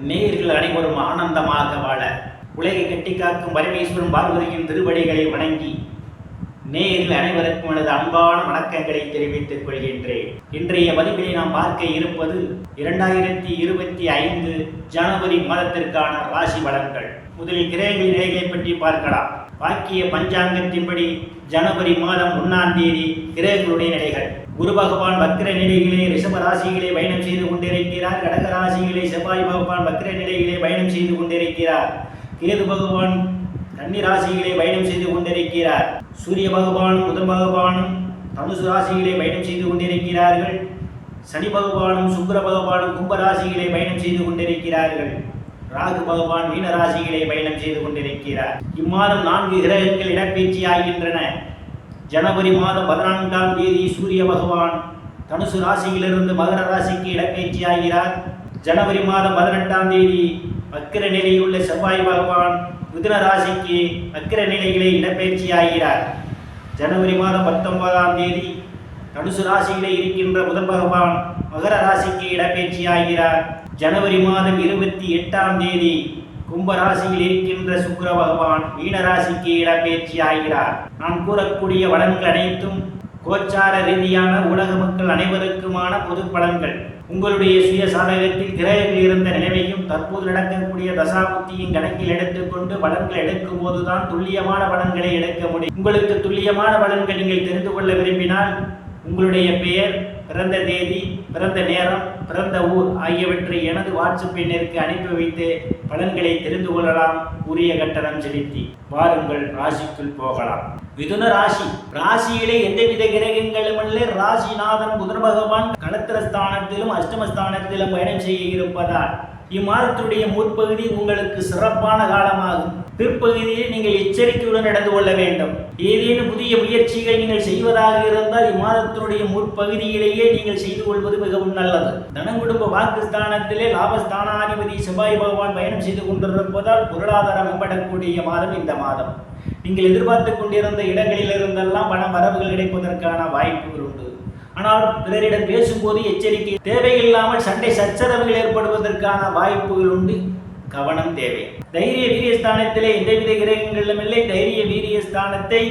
நேயர்கள் அனைவரும் ஆனந்தமாக வாழ உலகை கட்டி காக்கும் பரமேஸ்வரன் பார்வதியின் திருவடிகளை வணங்கி நேயர்கள் அனைவருக்கும் எனது அன்பான வணக்கங்களை தெரிவித்துக் கொள்கின்றேன். இன்றைய பதிவிலே நாம் பார்க்க இருப்பது 2025 ஜனவரி மாதத்திற்கான ராசி பலன்கள். முதலில் கிரகங்களின் நிலைகளை பற்றி பார்க்கலாம். வாக்கிய பஞ்சாங்கத்தின்படி ஜனவரி மாதம் 1ஆம் தேதி கிரகங்களுடைய நிலைகள். குரு பகவான் வக்ர நிலையிலே ரிஷப ராசிகளை பயணம் செய்து கொண்டிருக்கிறார். கடக ராசிகளை செவ்வாய் பகவான் வக்ர நிலையிலே பயணம் செய்து கொண்டிருக்கிறார். கேது பகவான் கன்னி ராசிகளை பயணம் செய்து கொண்டிருக்கிறார். சூரிய பகவானும் புதன் பகவானும் தனுசு ராசிகளை பயணம் செய்து கொண்டிருக்கிறார்கள். சனி பகவானும் சுக்கிர பகவானும் கும்ப ராசிகளை பயணம் செய்து கொண்டிருக்கிறார்கள். ராகு பகவான் மீன ராசிகளை பயணம் செய்து கொண்டிருக்கிறார். இம்மாதம் 4 கிரகங்கள் இடப்பெயர்ச்சி ஆகின்றன. ஜனவரி மாதம் 14ஆம் தேதி சூரிய பகவான் தனுசு ராசியிலிருந்து மகர ராசிக்கு இடப்பெயர்ச்சி ஆகிறார். ஜனவரி மாதம் 18ஆம் தேதி வக்கிர நிலையில் உள்ள செவ்வாய் பகவான் மிதுன ராசிக்கு வக்கிர நிலைகளை இடப்பெயர்ச்சி ஆகிறார். ஜனவரி மாதம் 19ஆம் தேதி தனுசு ராசியிலே இருக்கின்ற புதன் பகவான் மகர ராசிக்கு இடப்பெயர்ச்சி ஆகிறார். ஜனவரி மாதம் 28ஆம் தேதி கும்ப ராசியில் இருக்கின்ற சுக்கிர பகவான் மீன ராசிக்கு இடப்பெயர்ச்சி ஆகிறார். நான் கூறக்கூடிய பலன்கள் அனைத்தும் கோச்சார ரீதியான உலக மக்கள் அனைவருக்குமான பொது பலன்கள். உங்களுடைய சுய சாதகத்தில் கிரகங்கள் இருந்த நிலைமையும் தற்போது நடக்கக்கூடிய தசாபுத்தியும் கணக்கில் எடுத்துக்கொண்டு பலன்கள் எடுக்கும் போதுதான் துல்லியமான பலன்களை எடுக்க முடியும். உங்களுக்கு துல்லியமான பலன்கள் நீங்கள் தெரிந்து கொள்ள விரும்பினால் உங்களுடைய பெயர், பிறந்த தேதி, பிறந்த நேரம், பிறந்த ஊர் ஆகியவற்றை எனது வாட்ஸ்அப் எண்ணிற்கு அனுப்பி வைத்து பலன்களை தெரிந்து கொள்ளலாம். உரிய கட்டணம் செலுத்தி வாருங்கள் ராசிக்குள் போகலாம். மிதுன ராசி. ராசியிலே எந்தவித கிரகங்களும் அல்ல. ராசிநாதன் புதன் பகவான் களத்திரஸ்தானத்திலும் அஷ்டமஸ்தானத்திலும் பயணம் செய்ய இருப்பதால் இம்மாதத்துடைய முற்பகுதி உங்களுக்கு சிறப்பான காலமாகும். பிற்பகுதியில் நீங்கள் எச்சரிக்கையுடன் நடந்து கொள்ள வேண்டும். ஏதேனும் புதிய முயற்சிகள் நீங்கள் செய்வதாக இருந்தால் இம்மாதத்தினுடைய முற்பகுதியிலேயே நீங்கள் செய்து கொள்வது மிகவும் நல்லது. தனங்குடும்ப வாக்குஸ்தானத்திலே லாபஸ்தானாதிபதி செவ்வாய் பகவான் பயணம் செய்து கொண்டிருப்பதால் பொருளாதாரம் மேம்படக்கூடிய மாதம் இந்த மாதம். நீங்கள் எதிர்பார்த்து கொண்டிருந்த இடங்களில் இருந்தெல்லாம் பண வரவுகள் கிடைப்பதற்கான வாய்ப்புகள் உண்டு. ஆனால் பிறரிடம் பேசும்போது எச்சரிக்கை. தேவையில்லாமல் சண்டை சச்சரவுகள் ஏற்படுவதற்கான வாய்ப்புகள் உண்டு. கவனம் தேவை. தைரிய வீரியஸ்தானத்திலே எந்தவித கிரகங்களும் இல்லை. தைரிய வீரியஸ்தானத்தை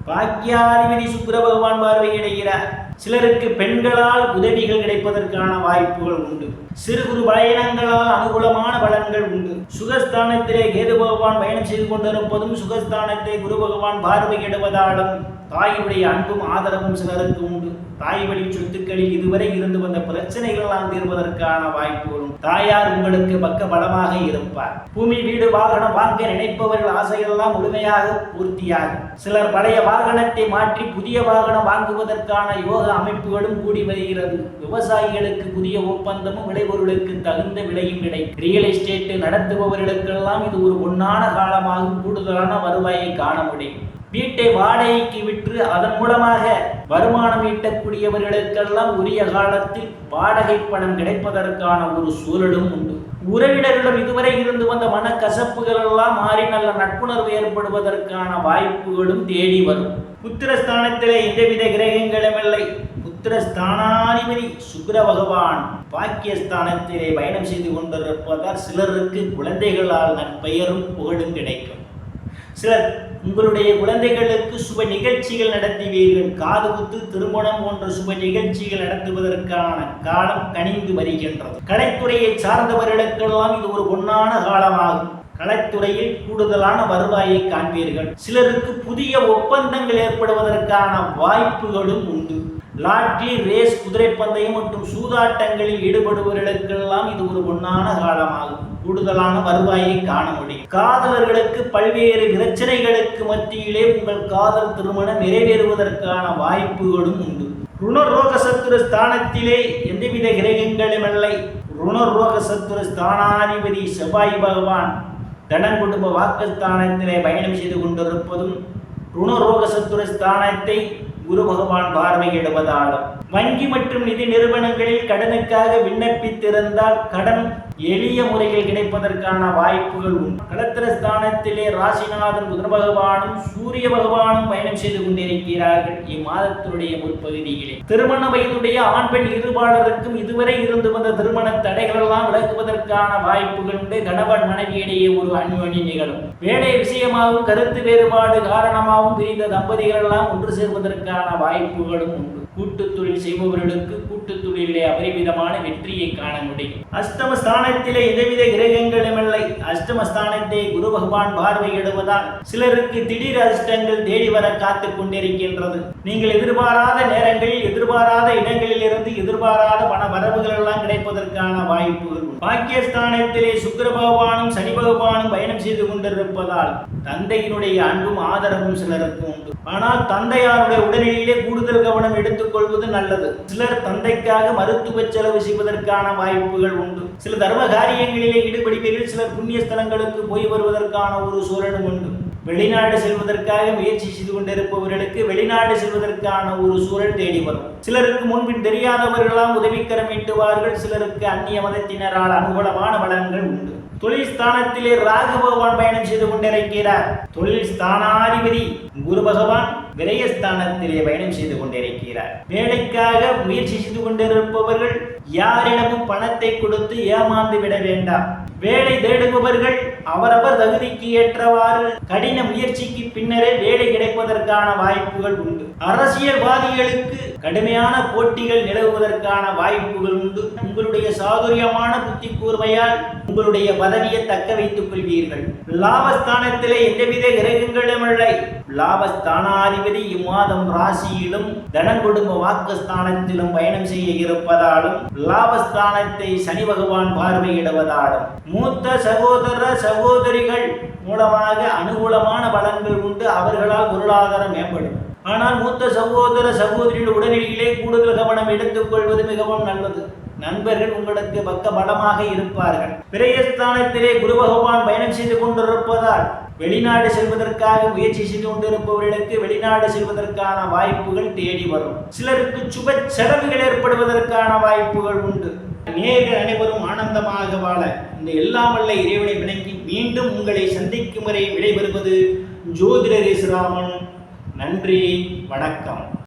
பாக்கியாதிபதி சுக்கிர பகவான் பார்வையிடுகிறார். சிலருக்கு பெண்களால் உதவிகள் கிடைப்பதற்கான வாய்ப்புகள் உண்டு. சிறு குறு பயணங்களால் அனுகூலமான பலன்கள் உண்டு. சுகஸ்தானத்திலே கேது பகவான் பயணம் செய்து கொண்டிருப்பதும் சுகஸ்தானத்தை குரு பகவான் பார்வையிடுவதாலும் தாயுடைய அன்பும் ஆதரவும் சிலருக்கு உண்டு. தாய் வழி சொத்துக்களில் இதுவரை இருந்து வந்த பிரச்சனைகளால் தீர்வதற்கான வாய்ப்புகளும். தாயார் உங்களுக்கு பக்க பலமாக இருப்பார். பூமி வீடு வாகனம் வாங்க நினைப்பவர்கள் ஆசையெல்லாம் முழுமையாக பூர்த்தியாகும். சிலர் பழைய வாகனத்தை மாற்றி புதிய வாகனம் வாங்குவதற்கான யோக அமைப்புகளும் கூடி வருகிறது. விவசாயிகளுக்கு புதிய ஒப்பந்தமும் விளைபொருளுக்கு தகுந்த விலையும் கிடைக்கும். ரியல் எஸ்டேட் நடத்துபவர்களுக்கெல்லாம் இது ஒரு பொன்னான காலமாகும். கூடுதலான வருவாயை காண முடியும். வீட்டை வாடகைக்கு விற்று அதன் மூலமாக வருமானம் ஈட்டக்கூடியவர்களுக்கெல்லாம் உரிய காலத்தில் வாடகை பணம் கிடைப்பதற்கான ஒரு சூழலும் உண்டு. உறவினர்களிடம் இதுவரை இருந்து வந்த மனக்கசப்புகள் எல்லாம் மாறி நல்ல நட்புணர்வு ஏற்படுவதற்கான வாய்ப்புகளும் தேடி வரும். புத்திரஸ்தானத்திலே எந்தவித கிரகங்களும் இல்லை. புத்திரஸ்தானாதிபதி சுக்கிர பகவான் பாக்கியஸ்தானத்திலே பயணம் செய்து கொண்டிருப்பதால் சிலருக்கு குழந்தைகளால் நற்பெயரும் புகழும் கிடைக்கும். சிலர் உங்களுடைய குழந்தைகளுக்கு சுப நிகழ்ச்சிகள் நடத்துவீர்கள். காது குத்து, திருமணம் போன்ற சுப நிகழ்ச்சிகள் நடத்துவதற்கான காலம் கனிந்து வருகின்றது. கலைத்துறையை சார்ந்தவர்களுக்கெல்லாம் இது ஒரு பொன்னான காலமாகும். கலைத்துறையில் கூடுதலான வருவாயை காண்பீர்கள். சிலருக்கு புதிய ஒப்பந்தங்கள் ஏற்படுவதற்கான வாய்ப்புகளும் உண்டு. லாட்டரி, ரேஸ், குதிரை பந்தயம் மற்றும் சூதாட்டங்களில் ஈடுபடுபவர்களுக்கெல்லாம் இது ஒரு பொன்னான காலமாகும். கூடுதலான வருவாயை காண முடியும். காதலர்களுக்கு பல்வேறு பிரச்சனைகளுக்கு மத்தியிலே உங்கள் காதல் திருமணம் நிறைவேறுவதற்கான வாய்ப்புகளும் உண்டு. ருணரோக சத்துரு ஸ்தானத்திலே எந்தவித கிரகங்களும் இல்லை. ருணரோக சத்துரு ஸ்தானாதிபதி செவ்வாய் பகவான் தனங்குடும்ப வாக்குஸ்தானத்திலே பயணம் செய்து கொண்டிருப்பதும் ருணரோக சத்துரு ஸ்தானத்தை குரு பகவான் பார்வையிடுவதாலும் வங்கி மற்றும் நிதி நிறுவனங்களில் கடனுக்காக விண்ணப்பித்திருந்தால் கடன் எளிய முறையில் கிடைப்பதற்கான வாய்ப்புகள் உண்டு. களத்திரஸ்தானத்திலே ராசிநாதன் புதன் பகவானும் சூரிய பகவானும் பயணம் செய்து கொண்டிருக்கிறார்கள் இம்மாதத்தினுடைய முற்பகுதியிலே. திருமண வயதுடைய ஆண் பெண் இருபாளருக்கும் இதுவரை இருந்து வந்த திருமண தடைகள் எல்லாம் விலகுவதற்கான வாய்ப்புகள் உண்டு. கணவன் மனைவியிடையே ஒரு அந்யோன்யம் நிகழும். வேலை விஷயமாகவும் கருத்து வேறுபாடு காரணமாகவும் பிரிந்த தம்பதிகள் எல்லாம் ஒன்று சேர்வதற்கான வாய்ப்புகளும் உண்டு. கூட்டு தொழில் செய்பவர்களுக்கு கூட்டு தொழிலே அபரிமிதமான வெற்றியை காண முடியும். அஷ்டமஸ்தானத்திலே எந்தவித கிரகங்களும் இல்லை. அஷ்டமஸ்தானத்தை குரு பகவான் பார்வையிடுவதால் சிலருக்கு திடீர் அதிர்ஷ்டங்கள் தேடி வர காத்துக் கொண்டிருக்கின்றது. நீங்கள் எதிர்பாராத நேரங்களில் எதிர்பாராத இடங்களில் இருந்து எதிர்பாராத பண வரவுகள் எல்லாம் கிடைப்பதற்கான வாய்ப்புகள். பாக்கியஸ்தானத்திலே சுக்கிர பகவானும் சனி பகவானும் பயணம் செய்து கொண்டிருப்பதால் தந்தையினுடைய அன்பும் ஆதரவும் சிலருக்கு உண்டு. ஆனால் தந்தையாருடைய உடல்நிலையிலே கூடுதல் கவனம் எடுத்துக் கொள்வது நல்லது. சிலர் தந்தைக்காக மருத்துவ செலவு செய்வதற்கான வாய்ப்புகள் உண்டு. சில தர்ம காரியங்களிலே ஈடுபடுவீர்கள். சிலர் புண்ணிய ஸ்தலங்களுக்கு போய் வருவதற்கான ஒரு சூழலும் உண்டு. வெளிநாடு செல்வதற்காக முயற்சி செய்து கொண்டிருப்பவர்களுக்கு வெளிநாடு செல்வதற்கான ஒரு சூழல் தேடி வரும். சிலருக்கு முன்பின் தெரியாதவர்களாம் உதவிக்கரம் ஈட்டுவார்கள். சிலருக்கு அந்நிய மதத்தினரால் அனுகூலமான பலன்கள் உண்டு. தொழில் ஸ்தானத்திலே ராகு பகவான் பயணம் செய்து கொண்டிருக்கிறார். தொழில் ஸ்தானாதிபதி குரு பகவான் விரயஸ்தானத்திலே பயணம் செய்து கொண்டிருக்கிறார். வேலைக்காக முயற்சி செய்து கொண்டிருப்பவர்கள் யாரிடமும் பணத்தை கொடுத்து ஏமாந்து விட வேண்டாம். வேலை தேடுபவர்கள் அவரவர் தகுதிக்கு ஏற்றவாறு கடின முயற்சிக்கு பின்னரே வேலை கிடைப்பதற்கான வாய்ப்புகள் உண்டு. அரசியல்வாதிகளுக்கு கடுமையான போட்டிகள் நிலவுவதற்கான வாய்ப்புகள் உண்டு. உங்களுடைய சாதுரியமான புத்தி கூர்மையால் உங்களுடைய பதவியை தக்க வைத்துக் கொள்வீர்கள். லாபஸ்தானத்திலே எந்தவித கிரகங்களும் இல்லை. லாபஸ்தானாதிபதி இம்மாதம் ராசியிலும் தனம் குடும்ப வாக்குஸ்தானத்திலும் பயணம் செய்ய இருப்பதாலும் லாபஸ்தானத்தை சனி பகவான் பார்வையிடுவதாலும் மூத்த சகோதர சகோதரிகள் மூலமாக அனுகூலமான பலன்கள் உண்டு. அவர்களால் பொருளாதாரம் மேம்படும். ஆனால் மூத்த சகோதர சகோதரிகள் உடல்நிலையிலே கூடுதல் கவனம் எடுத்துக் கொள்வது மிகவும் நல்லது. நண்பர்கள் உங்களுக்கு பக்க பலமாக இருப்பார்கள். விரயஸ்தானத்திலே குரு பகவான் பயணம் செய்து கொண்டிருப்பதால் வெளிநாடு செல்வதற்காக முயற்சி செய்து கொண்டிருப்பவர்களுக்கு வெளிநாடு செல்வதற்கான வாய்ப்புகள் தேடி வரும். சிலருக்கு சுப செலவுகள் ஏற்படுவதற்கான வாய்ப்புகள் உண்டு. நேயர்கள் அனைவரும் ஆனந்தமாக வாழ இந்த எல்லாம் வல்ல இறைவனை வணங்கி மீண்டும் உங்களை சந்திக்கும் வரை விடைபெறுவது ஜோதிடர் ராமன். நன்றி, வணக்கம்.